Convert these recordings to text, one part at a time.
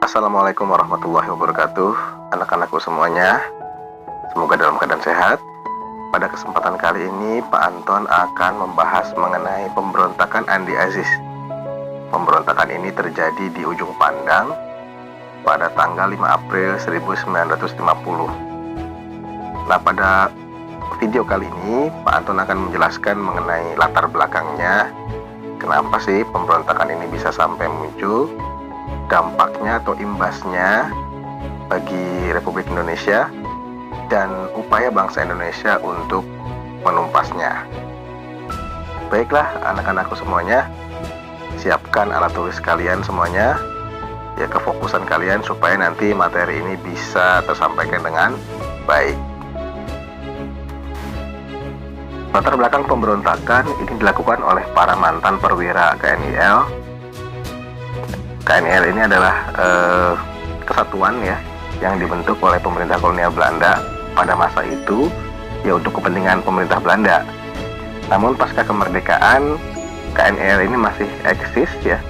Assalamualaikum warahmatullahi wabarakatuh, anak-anakku semuanya. Semoga dalam keadaan sehat. Pada kesempatan kali ini, Pak Anton akan membahas mengenai pemberontakan Andi Aziz. Pemberontakan ini terjadi di Ujung Pandang pada tanggal 5 April 1950. Nah, pada video kali ini, Pak Anton akan menjelaskan mengenai latar belakangnya. Kenapa sih pemberontakan ini bisa sampai muncul, dampaknya atau imbasnya bagi Republik Indonesia, dan upaya bangsa Indonesia untuk menumpasnya. Baiklah anak-anakku semuanya, siapkan alat tulis kalian semuanya, ya, kefokusan kalian supaya nanti materi ini bisa tersampaikan dengan baik. Latar belakang pemberontakan ini dilakukan oleh para mantan perwira KNIL. KNIL ini adalah kesatuan ya yang dibentuk oleh pemerintah kolonial Belanda pada masa itu, ya untuk kepentingan pemerintah Belanda. Namun pasca kemerdekaan, KNIL ini masih eksis ya,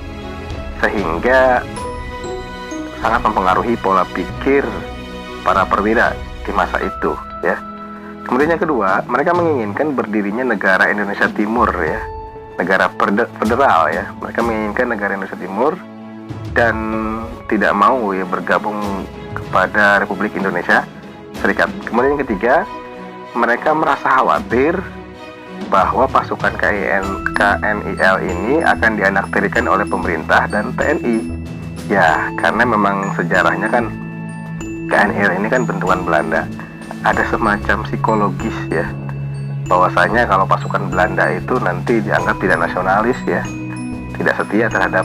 sehingga sangat mempengaruhi pola pikir para perwira di masa itu ya. Kemudian yang kedua, mereka menginginkan berdirinya negara Indonesia Timur ya, negara federal ya. Mereka menginginkan negara Indonesia Timur dan tidak mau ya bergabung kepada Republik Indonesia Serikat. Kemudian yang ketiga, mereka merasa khawatir bahwa pasukan KNIL ini akan dianaktirikan oleh pemerintah dan TNI. Ya, karena memang sejarahnya kan KNIL ini kan bentukan Belanda. Ada semacam psikologis ya, bahwasanya kalau pasukan Belanda itu nanti dianggap tidak nasionalis ya, tidak setia terhadap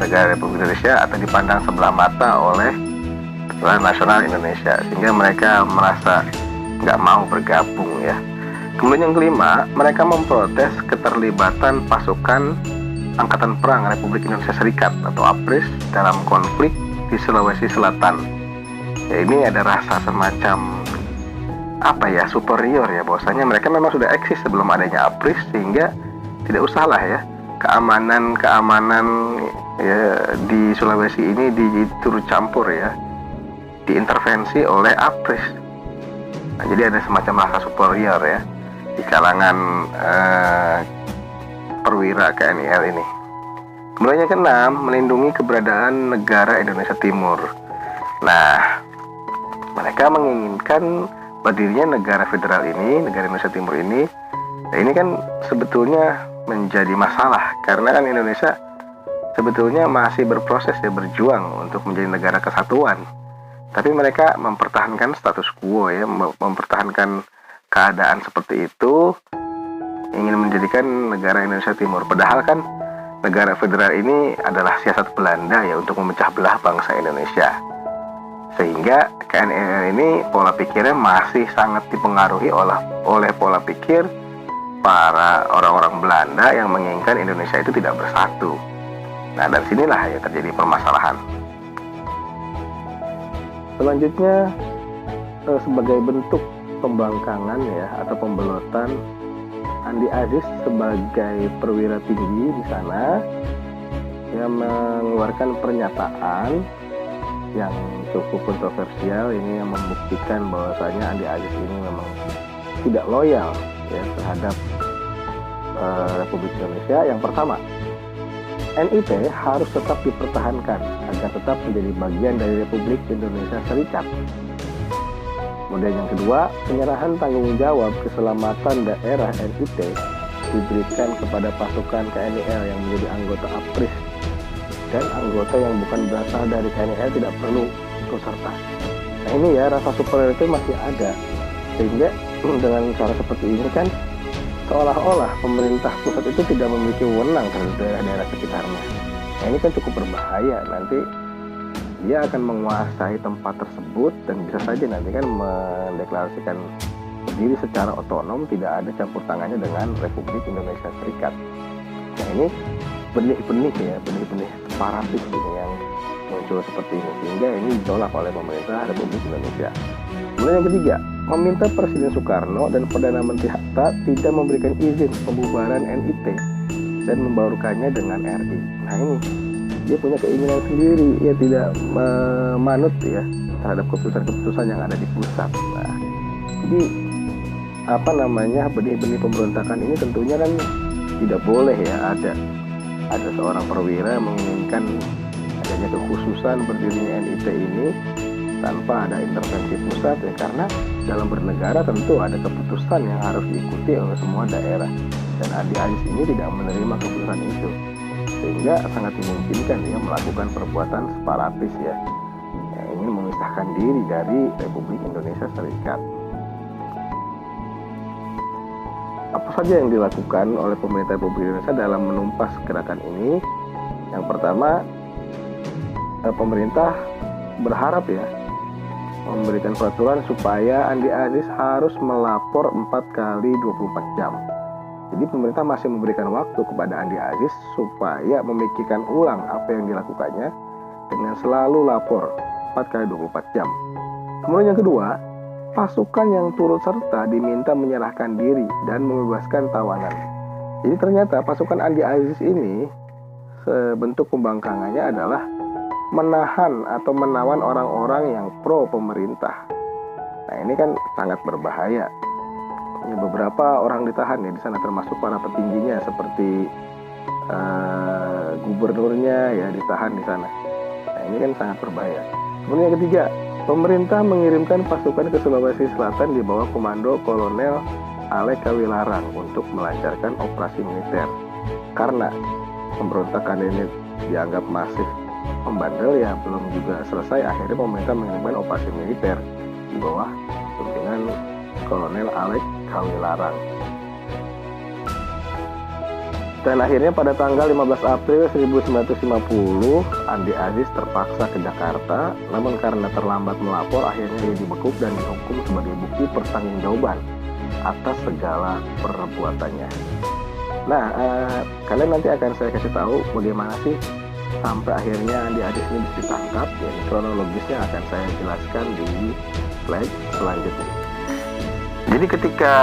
negara Republik Indonesia atau dipandang sebelah mata oleh nasional Indonesia, sehingga mereka merasa nggak mau bergabung ya. Kemudian yang kelima, mereka memprotes keterlibatan pasukan Angkatan Perang Republik Indonesia Serikat atau APRIS dalam konflik di Sulawesi Selatan. Ya, ini ada rasa semacam superior ya, bahwasanya mereka memang sudah eksis sebelum adanya APRIS, sehingga tidak usahlah ya keamanan ya di Sulawesi ini diturut campur ya, diintervensi oleh APRIS. Nah, jadi ada semacam rasa superior ya di kalangan perwira KNIL ini. Kemudian yang keenam, melindungi keberadaan negara Indonesia Timur. Nah, mereka menginginkan berdirinya negara federal ini, negara Indonesia Timur ini. Nah, ini kan sebetulnya menjadi masalah karena kan Indonesia sebetulnya masih berproses ya, berjuang untuk menjadi negara kesatuan. Tapi mereka mempertahankan status quo ya, mempertahankan keadaan seperti itu, ingin menjadikan negara Indonesia Timur. Padahal kan negara federal ini adalah siasat Belanda ya untuk memecah belah bangsa Indonesia. Sehingga KNIL ini pola pikirnya masih sangat dipengaruhi oleh pola pikir para orang-orang Belanda yang menginginkan Indonesia itu tidak bersatu. Nah, dan sinilah ya terjadi permasalahan. Selanjutnya, sebagai bentuk pembangkangan ya atau pembelotan, Andi Aziz sebagai perwira tinggi di sana yang mengeluarkan pernyataan yang cukup kontroversial ini, yang membuktikan bahwasanya Andi Aziz ini memang tidak loyal ya terhadap Republik Indonesia. Yang pertama, NIT harus tetap dipertahankan agar tetap menjadi bagian dari Republik Indonesia Serikat. Kemudian yang kedua, penyerahan tanggung jawab keselamatan daerah NIT diberikan kepada pasukan KNIL yang menjadi anggota APRIS, dan anggota yang bukan berasal dari KNIL tidak perlu ikut serta. Nah, ini ya, rasa superior itu masih ada, sehingga dengan cara seperti ini kan seolah-olah pemerintah pusat itu tidak memiliki wewenang terhadap daerah-daerah sekitarnya. Nah, ini kan cukup berbahaya. Nanti dia akan menguasai tempat tersebut dan bisa saja nanti kan mendeklarasikan diri secara otonom, tidak ada campur tangannya dengan Republik Indonesia Serikat. Nah, ini benih-benih separatis ini yang muncul seperti ini, sehingga ini ditolak oleh pemerintah Republik Indonesia. Kemudian yang ketiga, meminta Presiden Soekarno dan Perdana Menteri Hatta tidak memberikan izin pembubaran NIT dan membaurkannya dengan RI. Nah ini dia punya keinginan sendiri, ia tidak manut ya terhadap keputusan-keputusan yang ada di pusat. Nah, jadi benih-benih pemberontakan ini tentunya kan tidak boleh ya ada seorang perwira menginginkan adanya kekhususan berdirinya NIT ini tanpa ada intervensi pusat ya, karena dalam bernegara tentu ada keputusan yang harus diikuti oleh semua daerah, dan Andi Agis ini tidak menerima keputusan itu, sehingga sangat dimungkinkan dia melakukan perbuatan separatis ya, yang ingin memisahkan diri dari Republik Indonesia Serikat. Apa saja yang dilakukan oleh pemerintah Republik Indonesia dalam menumpas gerakan ini? Yang pertama, pemerintah berharap ya memberikan peraturan supaya Andi Agis harus melapor 4 kali 24 jam. Jadi pemerintah masih memberikan waktu kepada Andi Agis supaya memikirkan ulang apa yang dilakukannya dengan selalu lapor 4 kali 24 jam. Kemudian yang kedua, pasukan yang turut serta diminta menyerahkan diri dan membebaskan tawanan. Jadi ternyata pasukan Andi Agis ini bentuk pembangkangannya adalah menahan atau menawan orang-orang yang pro pemerintah. Nah ini kan sangat berbahaya. Beberapa orang ditahan ya di sana, termasuk para petingginya seperti gubernurnya ya ditahan di sana. Nah ini kan sangat berbahaya. Kemudian yang ketiga, pemerintah mengirimkan pasukan ke Sulawesi Selatan di bawah komando Kolonel Alek Kawilarang untuk melancarkan operasi militer. Karena pemberontakan ini dianggap masif membandel ya belum juga selesai, akhirnya pemerintah mengirimkan operasi militer di bawah pimpinan Kolonel Alek Kawilarang. Dan akhirnya pada tanggal 15 April 1950 Andi Agis terpaksa ke Jakarta, namun karena terlambat melapor akhirnya dia dibekuk dan dihukum sebagai bukti pertanggungjawaban atas segala perbuatannya. Nah, kalian nanti akan saya kasih tahu bagaimana sih sampai akhirnya Andi Agis ini bisa ditangkap. Ya, kronologisnya akan saya jelaskan di slide selanjutnya. Jadi ketika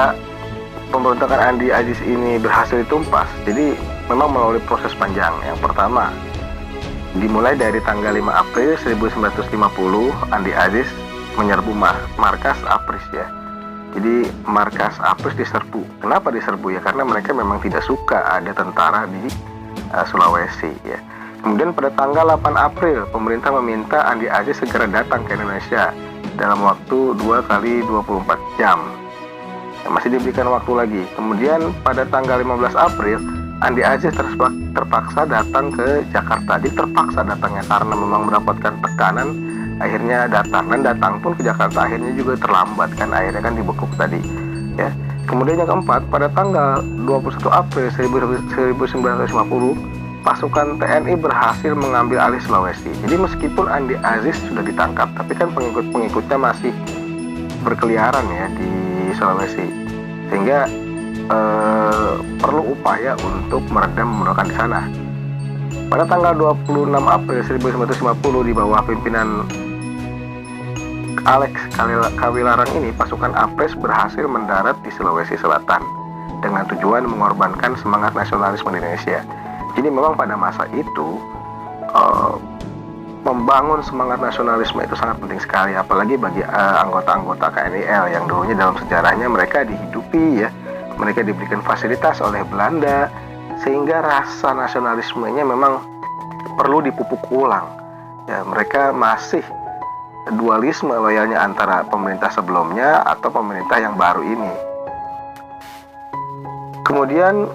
pemberontakan Andi Agis ini berhasil ditumpas, jadi memang melalui proses panjang. Yang pertama, dimulai dari tanggal 5 April 1950, Andi Agis menyerbu markas APRIS ya. Jadi markas APRIS diserbu. Kenapa diserbu ya? Karena mereka memang tidak suka ada tentara di Sulawesi ya. Kemudian pada tanggal 8 April, pemerintah meminta Andi Agis segera datang ke Indonesia dalam waktu 2 kali 24 jam. Masih diberikan waktu lagi. Kemudian pada tanggal 15 April, Andi Agis terpaksa datang ke Jakarta. Dia terpaksa datangnya karena memang mendapatkan tekanan, akhirnya datang. Dan datang pun ke Jakarta akhirnya juga terlambat kan, akhirnya kan dibekuk tadi ya. Kemudian yang keempat, pada tanggal 21 April 1950, pasukan TNI berhasil mengambil alih Sulawesi. Jadi meskipun Andi Agis sudah ditangkap, tapi kan pengikut-pengikutnya masih berkeliaran ya di Sulawesi, sehingga perlu upaya untuk meredam pemberontakan di sana. Pada tanggal 26 April 1950 di bawah pimpinan Alek Kawilarang ini, pasukan APRIS berhasil mendarat di Sulawesi Selatan dengan tujuan mengorbankan semangat nasionalisme di Indonesia. Jadi memang pada masa itu membangun semangat nasionalisme itu sangat penting sekali, apalagi bagi anggota-anggota KNIL yang dulunya dalam sejarahnya mereka dihidupi ya, mereka diberikan fasilitas oleh Belanda, sehingga rasa nasionalismenya memang perlu dipupuk ulang ya. Mereka masih dualisme loyalnya antara pemerintah sebelumnya atau pemerintah yang baru ini. Kemudian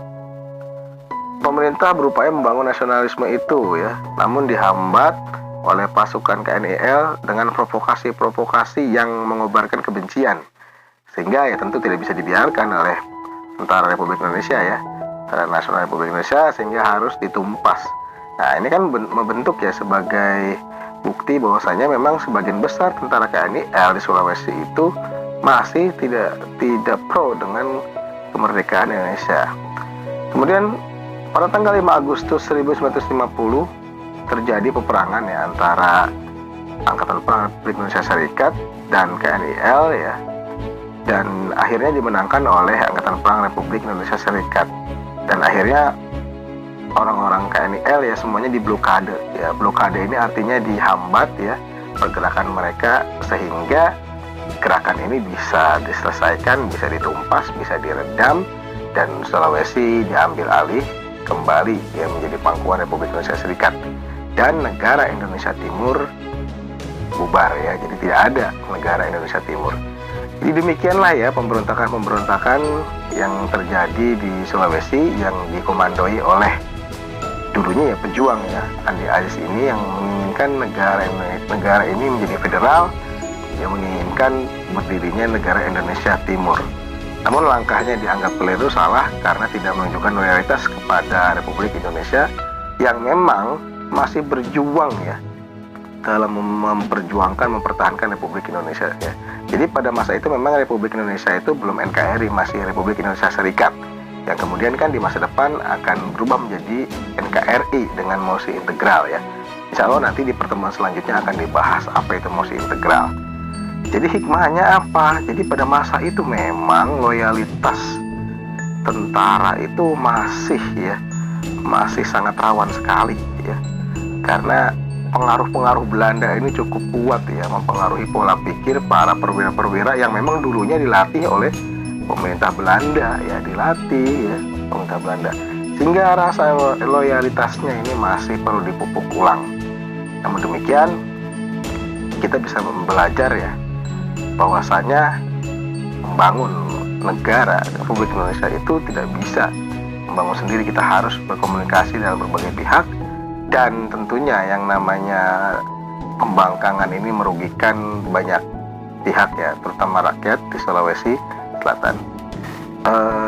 pemerintah berupaya membangun nasionalisme itu ya, namun dihambat oleh pasukan KNIL dengan provokasi-provokasi yang mengobarkan kebencian, sehingga ya tentu tidak bisa dibiarkan oleh tentara Republik Indonesia ya, tentara nasional Republik Indonesia, sehingga harus ditumpas. Nah ini kan membentuk ya sebagai bukti bahwasanya memang sebagian besar tentara KNIL di Sulawesi itu masih tidak pro dengan kemerdekaan Indonesia. Kemudian pada tanggal 5 Agustus 1950 terjadi peperangan ya antara Angkatan Perang Republik Indonesia Serikat dan KNIL ya. dan akhirnya dimenangkan oleh Angkatan Perang Republik Indonesia Serikat. Dan akhirnya orang-orang KNIL ya semuanya diblokade ya. Blokade ini artinya dihambat ya pergerakan mereka, sehingga gerakan ini bisa diselesaikan, bisa ditumpas, bisa diredam, dan Sulawesi diambil alih kembali ya menjadi pangkuan Republik Indonesia Serikat, dan negara Indonesia Timur bubar ya. Jadi tidak ada negara Indonesia Timur. Jadi demikianlah ya pemberontakan-pemberontakan yang terjadi di Sulawesi yang dikomandoi oleh dulunya ya pejuang ya Andi Aziz ini, yang menginginkan negara ini menjadi federal, yang menginginkan berdirinya negara Indonesia Timur. Namun langkahnya dianggap keliru, salah, karena tidak menunjukkan loyalitas kepada Republik Indonesia yang memang masih berjuang ya dalam mempertahankan Republik Indonesia ya. Jadi pada masa itu memang Republik Indonesia itu belum NKRI, masih Republik Indonesia Serikat, yang kemudian kan di masa depan akan berubah menjadi NKRI dengan mosi integral ya. Insya Allah nanti di pertemuan selanjutnya akan dibahas apa itu mosi integral. Jadi hikmahnya apa? Jadi pada masa itu memang loyalitas tentara itu masih sangat rawan sekali ya, karena pengaruh-pengaruh Belanda ini cukup kuat ya, mempengaruhi pola pikir para perwira-perwira yang memang dulunya dilatih oleh pemerintah Belanda ya, pemerintah Belanda, sehingga rasa loyalitasnya ini masih perlu dipupuk ulang. Namun demikian, kita bisa belajar ya bahwasanya membangun negara Republik Indonesia itu tidak bisa membangun sendiri. Kita harus berkomunikasi dengan berbagai pihak, dan tentunya yang namanya pembangkangan ini merugikan banyak pihak ya, terutama rakyat di Sulawesi Selatan.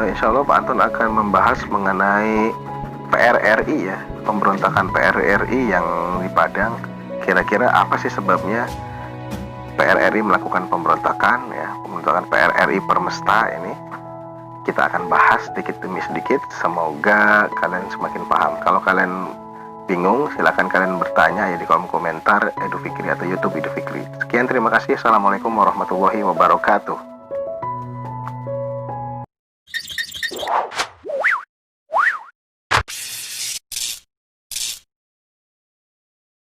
Insya Allah Pak Anton akan membahas mengenai PRRI ya, pemberontakan PRRI yang di Padang. Kira-kira apa sih sebabnya PRRI melakukan pemberontakan ya, pemberontakan PRRI Permesta ini kita akan bahas sedikit demi sedikit. Semoga kalian semakin paham. Kalau kalian bingung, silakan kalian bertanya ya di kolom komentar Edu Fikri atau YouTube Edu Fikri. Sekian, terima kasih. Assalamualaikum warahmatullahi wabarakatuh.